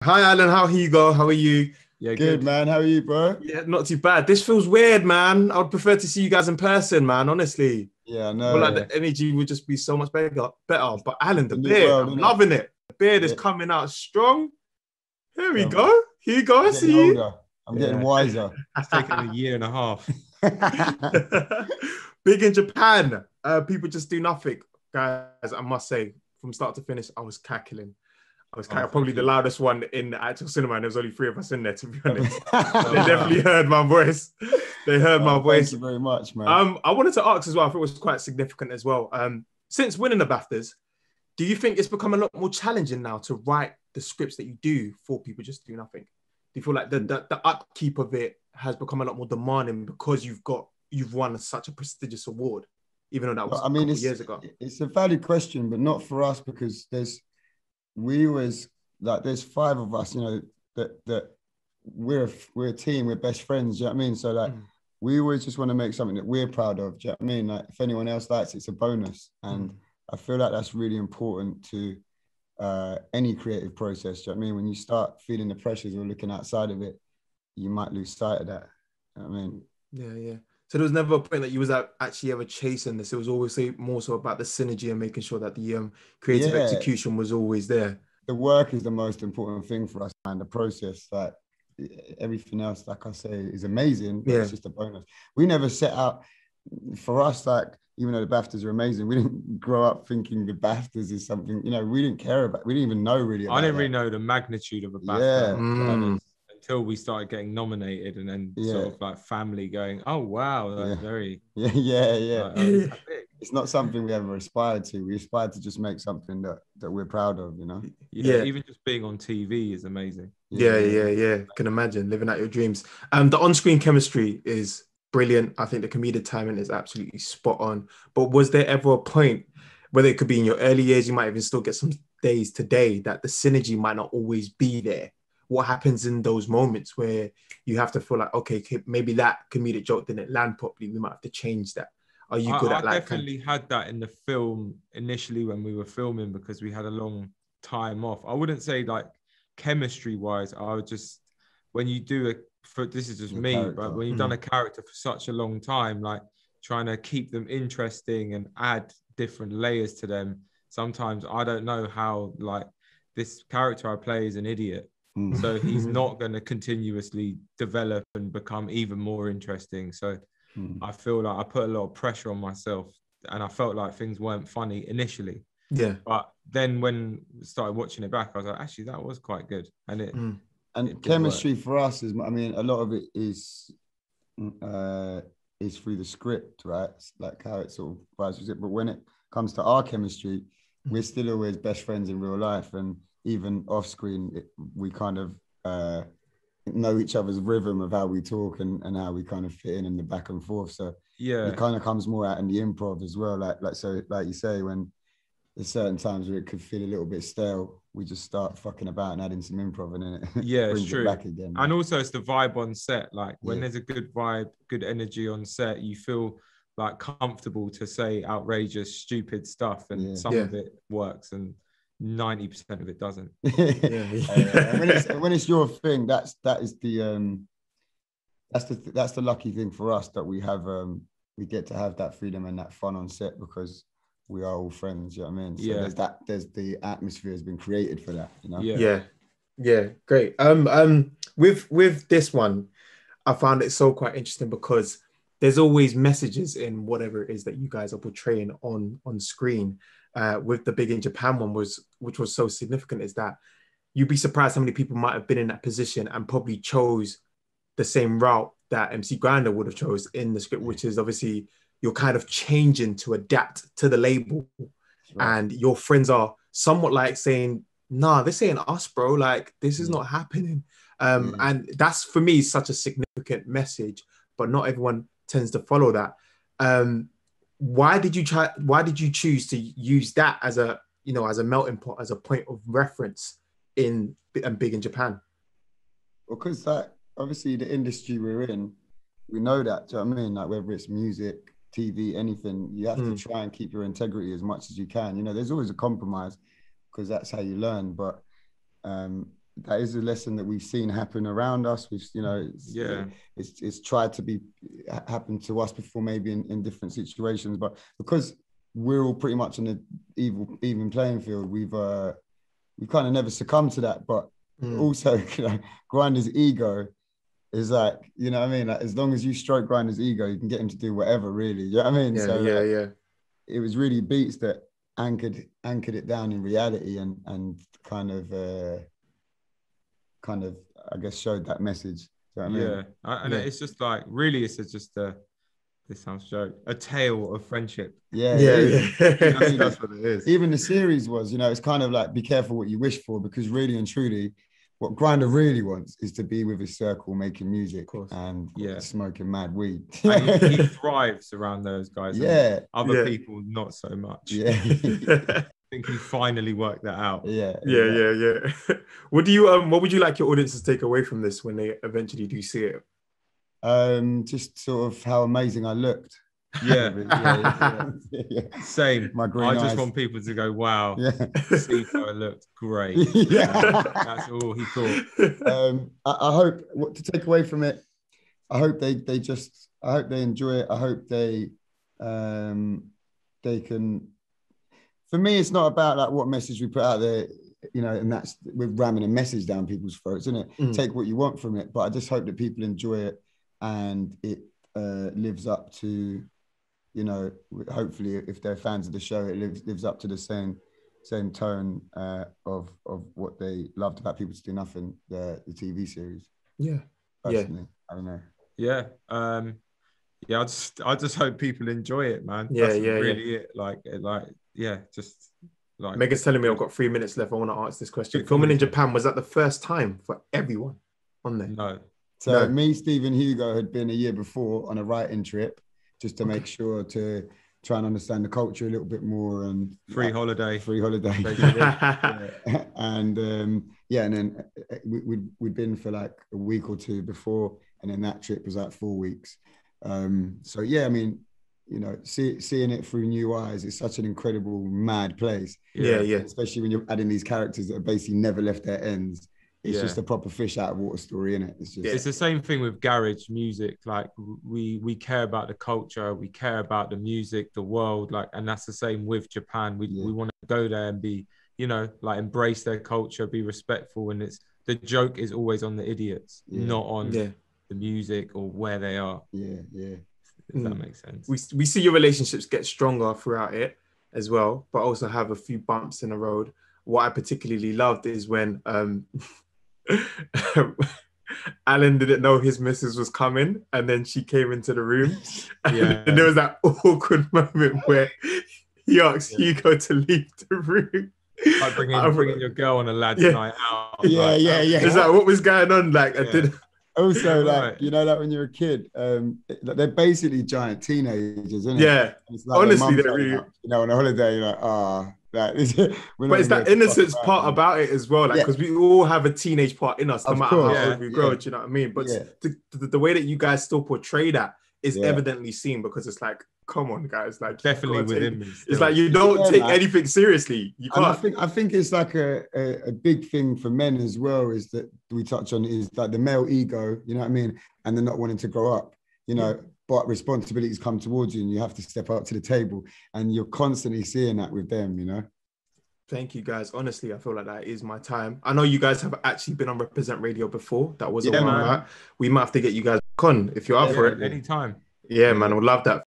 Hi, Alan. How Hugo? How are you? Yeah, good, man. How are you, bro? Yeah, not too bad. This feels weird, man. I would prefer to see you guys in person, man. Honestly, Yeah, I I know. feel like the energy would just be so much better. But Alan, the The new beard, world, I'm isn't it? loving it. The beard is Yeah, coming out strong. Here we tell me. go. Hugo, I I'm getting see you. older. I'm getting wiser. It's taken a year and a half. Big in Japan. People just do nothing, guys. I must say, from start to finish, I was cackling. Probably the loudest one in the actual cinema, and there was only 3 of us in there, to be honest. They definitely heard my voice. They heard my voice. Thank you very much, man. I wanted to ask as well, I thought it was quite significant as well. Since winning the BAFTAs, do you think it's become a lot more challenging now to write the scripts that you do for people just do nothing? Do you feel like the upkeep of it has become a lot more demanding because you've won such a prestigious award, even though that was a couple years ago? It's a valid question, but not for us, because there's 5 of us, that we're a team, we're best friends, do you know what I mean? So we always just want to make something that we're proud of, do you know what I mean? Like, if anyone else likes it, it's a bonus. And I feel like that's really important to any creative process, do you know what I mean? When you start feeling the pressures or looking outside of it, you might lose sight of that, you know what I mean? Yeah. So there was never a point that you was actually ever chasing this. It was always more so about the synergy and making sure that the creative execution was always there. The work is the most important thing for us, and the process, like everything else, like I say, is amazing, but it's just a bonus. We never set out, for us, like, even though the BAFTAs are amazing, we didn't grow up thinking the BAFTAs is something, we didn't care about. We didn't even know really about I didn't really know the magnitude of a BAFTA. Until we started getting nominated, and then sort of like family going, "Oh wow, that's very Like, it's not something we ever aspired to. We aspired to just make something that we're proud of, Even just being on TV is amazing. Yeah. Can imagine living out your dreams. The on-screen chemistry is brilliant. I think the comedic timing is absolutely spot on. But was there ever a point, whether it could be in your early years, you might even still get some days today, that the synergy might not always be there? What happens in those moments where you have to feel like, okay, maybe that comedic joke didn't land properly, we might have to change that? Are you good at I definitely had that in the film initially when we were filming, because we had a long time off. I wouldn't say like chemistry wise, I would just, when you do this is just me, but when you've done a character for such a long time, like trying to keep them interesting and add different layers to them, sometimes I don't know how, like, this character I play is an idiot. So he's not going to continuously develop and become even more interesting. So I feel like I put a lot of pressure on myself, and I felt like things weren't funny initially. Yeah. But then when I started watching it back, I was like, actually, that was quite good. And it chemistry for us is, a lot of it is through the script, right? It's like how it sort of vibes with it. But when it comes to our chemistry, we're still always best friends in real life, and even off screen, we kind of know each other's rhythm of how we talk and how we kind of fit in the back and forth. So it kind of comes more out in the improv as well. Like you say, when there's certain times where it could feel a little bit stale, we just start fucking about and adding some improv, and then it brings it back again. And also it's the vibe on set. Like when there's a good vibe, good energy on set, you feel like comfortable to say outrageous, stupid stuff, and some of it works and 90% of it doesn't. And when it's your thing, that's the lucky thing for us, that we have we get to have that freedom and that fun on set, because we are all friends, you know what I mean? So there's the atmosphere has been created for that, Yeah, great. With this one, I found it so quite interesting, because there's always messages in whatever it is that you guys are portraying on screen. With the Big in Japan one, which was so significant, is that you'd be surprised how many people might have been in that position and probably chose the same route that MC Grindah would have chose in the script, which is obviously you're kind of changing to adapt to the label. Right. And your friends are somewhat like saying, nah, this ain't us, bro. Like, this is not happening. And that's, for me, such a significant message, but not everyone tends to follow that. Why did you choose to use that as a melting pot, as a point of reference in Big in Japan? Because obviously the industry we're in, we know that, do you know what I mean? Like, whether it's music, TV, anything, you have to try and keep your integrity as much as you can. There's always a compromise, because that's how you learn. But that is a lesson that we've seen happen around us. We've, it's tried to be happen to us before, maybe in different situations, but because we're all pretty much on the even playing field, we kind of never succumbed to that. But also, Grindah's ego is like, you know what I mean? Like, as long as you stroke Grindah's ego, you can get him to do whatever, really. You know what I mean? Yeah. It was really beats that anchored it down in reality and kind of I guess showed that message. You know what I mean? And it's just like, really, it's just this sounds joke, a tale of friendship. Yeah. That's what it is. Even the series was, it's kind of like, be careful what you wish for, because really and truly, what Grindah really wants is to be with his circle, making music and smoking mad weed. And he thrives around those guys. Yeah. Other people, not so much. Yeah. I think he finally worked that out. Yeah. What would you like your audience to take away from this when they eventually do see it? Just sort of how amazing I looked. Yeah. Same. My green I eyes. just want people to go, wow, Steve looked great. That's all he thought. I hope what to take away from it. I hope they enjoy it. I hope they can. For me, it's not about like what message we put out there, and that's, we're ramming a message down people's throats, isn't it? Take what you want from it, but I just hope that people enjoy it and it lives up to, hopefully, if they're fans of the show, it lives up to the same tone of what they loved about People to Do Nothing, the TV series. Personally, I don't know. I just hope people enjoy it, man. It. Megan's telling me I've got 3 minutes left. I want to ask this question. Filming in Japan, was that the first time for everyone on there? No. So me, Steve, and Hugo had been a year before on a writing trip, just to make sure to try and understand the culture a little bit more, and free holiday. And and then we'd been for like a week or two before, and then that trip was like 4 weeks. I mean, seeing it through new eyes, it's such an incredible, mad place. Especially when you're adding these characters that have basically never left their ends. It's just a proper fish out of water story, isn't it? It's the same thing with garage music. Like, we care about the culture, we care about the music, the world, and that's the same with Japan. We want to go there and be, embrace their culture, be respectful, and the joke is always on the idiots, not on the music or where they are. If that makes sense. We see your relationships get stronger throughout it as well, but also have a few bumps in the road. What I particularly loved is when Alan didn't know his missus was coming, and then she came into the room, and there was that awkward moment where he asked Hugo to leave the room. Like bringing your girl on a lad's night out. It's like, what was going on? Like, I did. Also, like, like when you're a kid, they're basically giant teenagers, isn't it? Yeah. It's like honestly, they're really. On a holiday, you're like, but it's that innocence part about it as well, because we all have a teenage part in us, no matter how old we grow. Do you know what I mean? But the way that you guys still portray that is evidently seen, because it's like, come on, guys, like, definitely within me. It's like, you don't take anything seriously. You can't. And I think it's like a big thing for men as well, is that we touch on, is like the male ego. You know what I mean? And they're not wanting to grow up. But responsibilities come towards you, and you have to step up to the table, and you're constantly seeing that with them. Thank you, guys. Honestly, I feel like that is my time. I know you guys have actually been on Represent Radio before. That was a while back. We might have to get you guys back on if you're up for it. Anytime. Yeah, man, I would love that.